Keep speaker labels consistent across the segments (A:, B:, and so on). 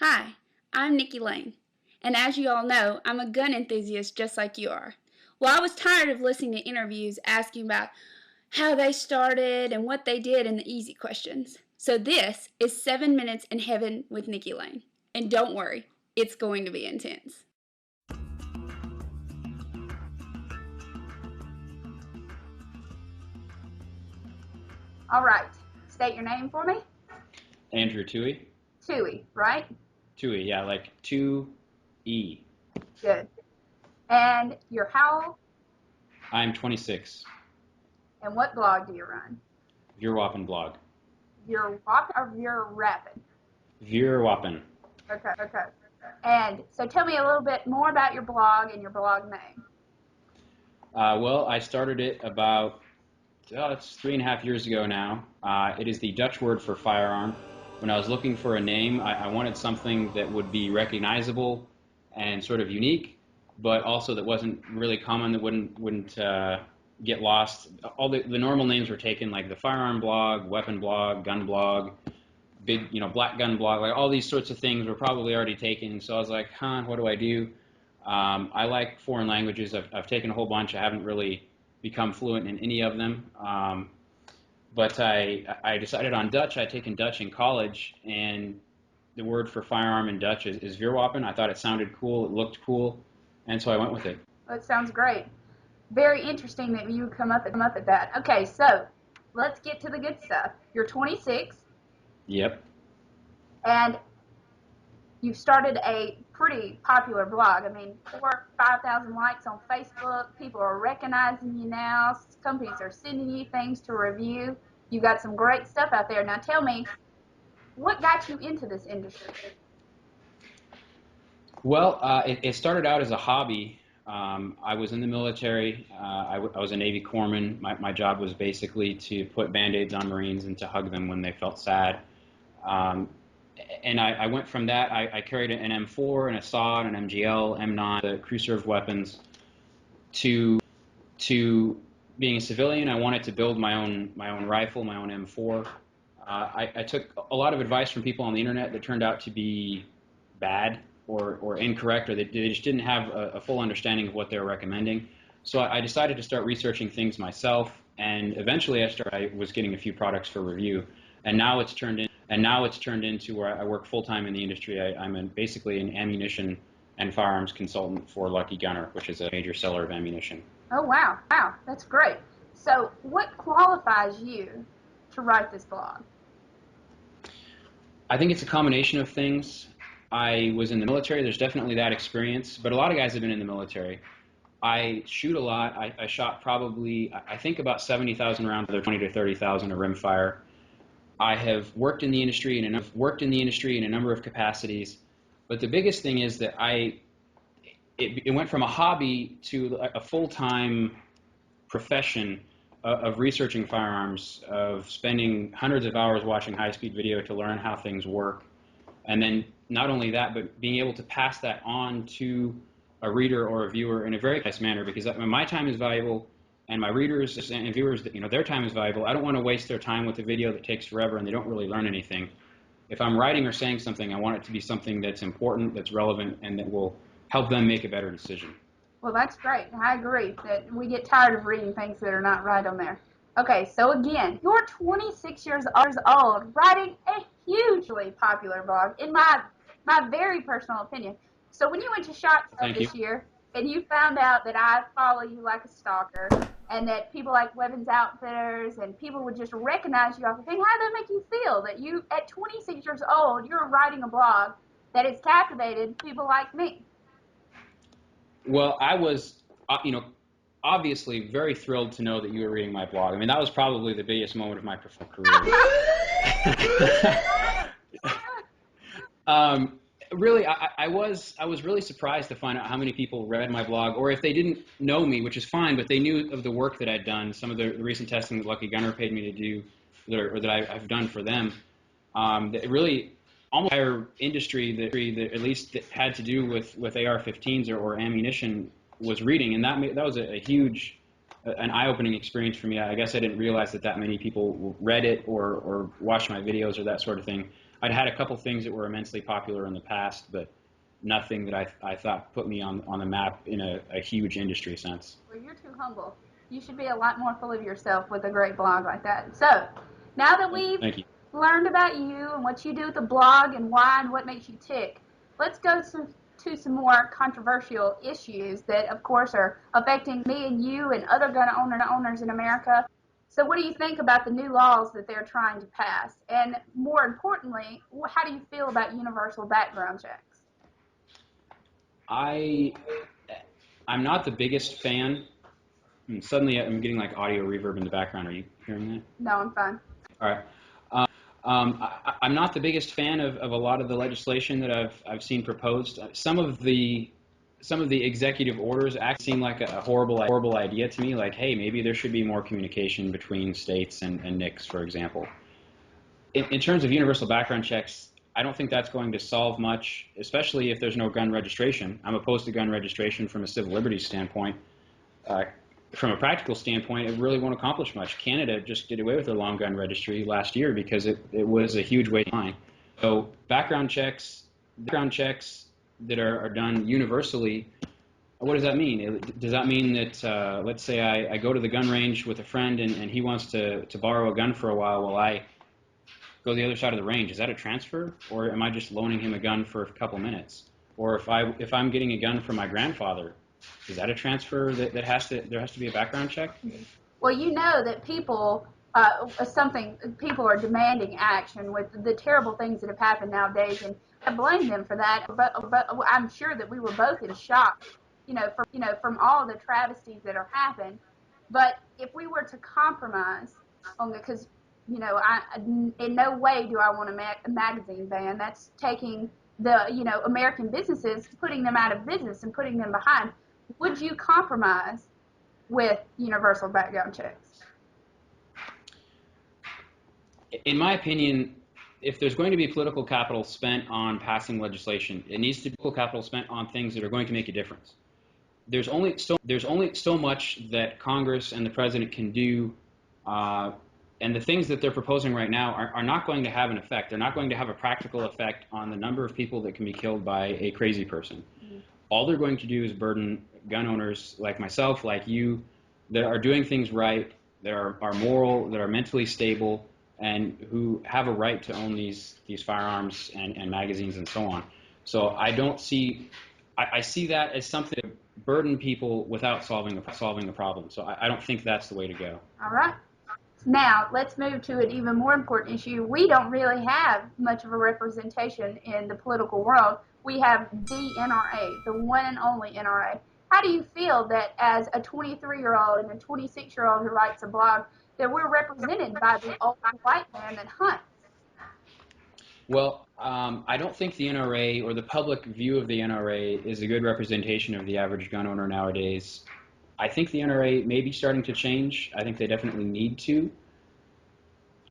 A: Hi, I'm Nikki Lane, and as you all know, I'm a gun enthusiast just like you are. Well, I was tired of listening to interviews asking about how they started and what they did and the easy questions. So this is 7 Minutes in Heaven with Nikki Lane. And don't worry, it's going to be intense. All right, state your name for me.
B: Andrew Tuohy.
A: Tuohy, right?
B: Tuohy, yeah, like 2E.
A: Good. And you're how old?
B: I'm 26.
A: And what blog do you run?
B: Vuurwapen Blog.
A: Vuurwapen or Vuurwapen?
B: Vuurwapen.
A: Okay. And so tell me a little bit more about your blog and your blog name.
B: Well, I started it about, it's 3.5 years ago now. It is the Dutch word for firearm. When I was looking for a name, I wanted something that would be recognizable and sort of unique, but also that wasn't really common, that wouldn't get lost. All the normal names were taken, like the firearm blog, weapon blog, gun blog, big, black gun blog, like all these sorts of things were probably already taken. So I was like, what do I do? I like foreign languages. I've taken a whole bunch. I haven't really become fluent in any of them. But I decided on Dutch. I'd taken Dutch in college, and the word for firearm in Dutch is Vuurwapen. I thought it sounded cool. It looked cool, and so I went with it.
A: Well, it sounds great. Very interesting that you come up at that. Okay, so let's get to the good stuff. You're 26.
B: Yep.
A: And you've started a pretty popular blog. I mean, 5,000 likes on Facebook. People are recognizing you now. Companies are sending you things to review. You got some great stuff out there. Now tell me, what got you into this industry?
B: Well, it started out as a hobby. I was in the military. I was a Navy corpsman. My job was basically to put Band-Aids on Marines and to hug them when they felt sad. And I went from that. I carried an M4, an Assad, an MGL, M9, the crew-served weapons, to being a civilian. I wanted to build my own rifle, my own M4. I took a lot of advice from people on the internet that turned out to be bad or incorrect, or they just didn't have a full understanding of what they were recommending. So I decided to start researching things myself, and eventually I was getting a few products for review, and now it's turned into where I work full-time in the industry. I'm basically an ammunition and firearms consultant for Lucky Gunner, which is a major seller of ammunition.
A: Oh, wow, that's great. So what qualifies you to write this blog?
B: I think it's a combination of things. I was in the military. There's definitely that experience, but a lot of guys have been in the military. I shoot a lot. I shot probably, I think, about 70,000 rounds, 20 to 30,000 of rimfire. I have worked in the industry in a number of capacities, but the biggest thing is that it went from a hobby to a full-time profession of researching firearms, of spending hundreds of hours watching high-speed video to learn how things work, and then not only that, but being able to pass that on to a reader or a viewer in a very nice manner, because my time is valuable, and my readers and viewers, their time is valuable. I don't want to waste their time with a video that takes forever and they don't really learn anything. If I'm writing or saying something, I want it to be something that's important, that's relevant, and that will help them make a better decision.
A: Well, that's great. I agree that we get tired of reading things that are not right on there. Okay, so again, you're 26 years old, writing a hugely popular blog, in my very personal opinion. So when you went to SHOT Show this year, and you found out that I follow you like a stalker, and that people like Weapons Outfitters and people would just recognize you off the thing, how did that make you feel that you, at 26 years old, you're writing a blog that has captivated people like me?
B: Well, I was, obviously very thrilled to know that you were reading my blog. I mean, that was probably the biggest moment of my professional career. Really, I was really surprised to find out how many people read my blog, or if they didn't know me, which is fine, but they knew of the work that I'd done, some of the recent testing that Lucky Gunner paid me to do, or that I've done for them. That really, almost the entire industry that at least that had to do with AR-15s or ammunition was reading, and that was a huge, an eye-opening experience for me. I guess I didn't realize that many people read it or watched my videos or that sort of thing. I'd had a couple things that were immensely popular in the past, but nothing that I thought put me on the map in a huge industry sense.
A: Well, you're too humble. You should be a lot more full of yourself with a great blog like that. So, now that we've
B: Thank you.
A: learned about you and what you do with the blog and why and what makes you tick, let's go to some more controversial issues that, of course, are affecting me and you and other gun owners in America. So what do you think about the new laws that they're trying to pass? And more importantly, how do you feel about universal background checks?
B: I'm not the biggest fan. Suddenly I'm getting like audio reverb in the background. Are you hearing that?
A: No, I'm fine.
B: All right. I'm not the biggest fan of a lot of the legislation that I've seen proposed. Some of the executive orders actually seem like a horrible idea to me. Like, hey, maybe there should be more communication between states and NICS, for example. In terms of universal background checks, I don't think that's going to solve much, especially if there's no gun registration. I'm opposed to gun registration from a civil liberties standpoint. From a practical standpoint, it really won't accomplish much. Canada just did away with their long gun registry last year because it was a huge waiting line. So background checks that are done universally, what does that mean? Does that mean that, let's say I go to the gun range with a friend and he wants to borrow a gun for a while I go to the other side of the range? Is that a transfer, or am I just loaning him a gun for a couple minutes? Or if I'm getting a gun from my grandfather, is that a transfer there has to be a background check?
A: Well, you know that people are demanding action with the terrible things that have happened nowadays, and I blame them for that. But I'm sure that we were both in shock, from all the travesties that are happened. But if we were to compromise on because in no way do I want a magazine ban. That's taking the American businesses, putting them out of business and putting them behind. Would you compromise with universal background checks?
B: In my opinion, if there's going to be political capital spent on passing legislation, it needs to be political capital spent on things that are going to make a difference. There's only so much that Congress and the president can do, and the things that they're proposing right now are not going to have an effect. They're not going to have a practical effect on the number of people that can be killed by a crazy person. Mm-hmm. All they're going to do is burden gun owners like myself, like you, that are doing things right, that are moral, that are mentally stable, and who have a right to own these firearms and magazines and so on. So I see that as something to burden people without solving the problem. So I don't think that's the way to go.
A: All right. Now, let's move to an even more important issue. We don't really have much of a representation in the political world. We have the NRA, the one and only NRA. How do you feel that as a 23-year-old and a 26-year-old who writes a blog, that we're represented by the old white man that hunts?
B: Well, I don't think the NRA or the public view of the NRA is a good representation of the average gun owner nowadays. I think the NRA may be starting to change. I think they definitely need to.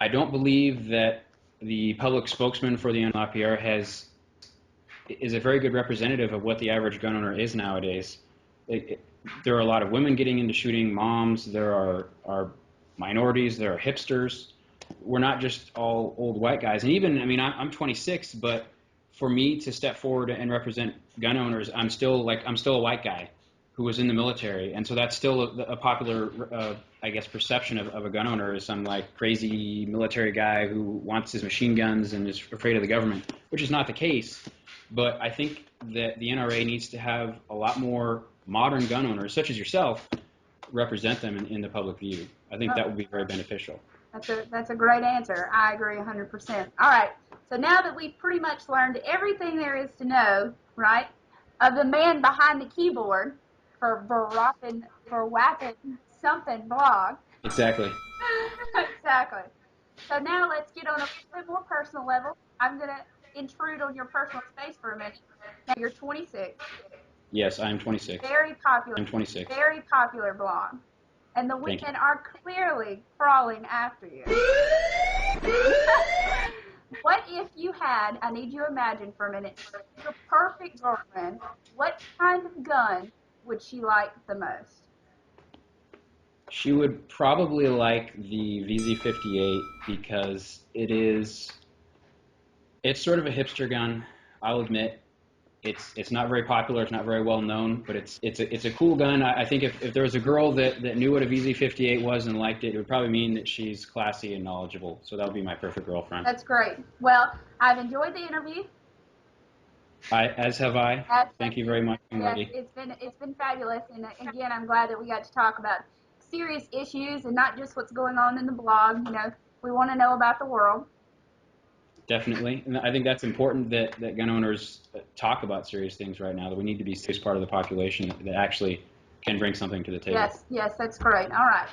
B: I don't believe that the public spokesman for the NRA is a very good representative of what the average gun owner is nowadays. There are a lot of women getting into shooting, moms, there are minorities, there are hipsters. We're not just all old white guys. And even, I mean, I'm 26, but for me to step forward and represent gun owners, I'm still a white guy who was in the military. And so that's still a popular, I guess, perception of a gun owner is some like crazy military guy who wants his machine guns and is afraid of the government, which is not the case. But I think that the NRA needs to have a lot more modern gun owners, such as yourself, represent them in the public view. I think that would be very beneficial.
A: That's a great answer. I agree 100%. All right. So now that we've pretty much learned everything there is to know, right, of the man behind the keyboard for Vuurwapen something blog.
B: Exactly.
A: Exactly. So now let's get on a little bit more personal level. I'm going to intrude on your personal space for a minute. Now you're 26.
B: Yes, I'm 26.
A: Very popular.
B: I'm 26.
A: Very popular blog. And the women are clearly crawling after you. What if you had, I need you to imagine for a minute, your perfect girlfriend, what kind of gun would she like the most?
B: She would probably like the VZ58 because it is It's sort of a hipster gun, I'll admit. It's not very popular, it's not very well known, but it's a cool gun. I think if there was a girl that knew what a VZ58 was and liked it, it would probably mean that she's classy and knowledgeable. So that would be my perfect girlfriend.
A: That's great. Well, I've enjoyed the interview.
B: As have I. Thank you very much, Marty.
A: Yes, it's been fabulous, and again, I'm glad that we got to talk about serious issues and not just what's going on in the blog. You know, we want to know about the world.
B: Definitely, and I think that's important that gun owners talk about serious things right now, that we need to be a serious part of the population that actually can bring something to the table.
A: Yes, that's great. All right.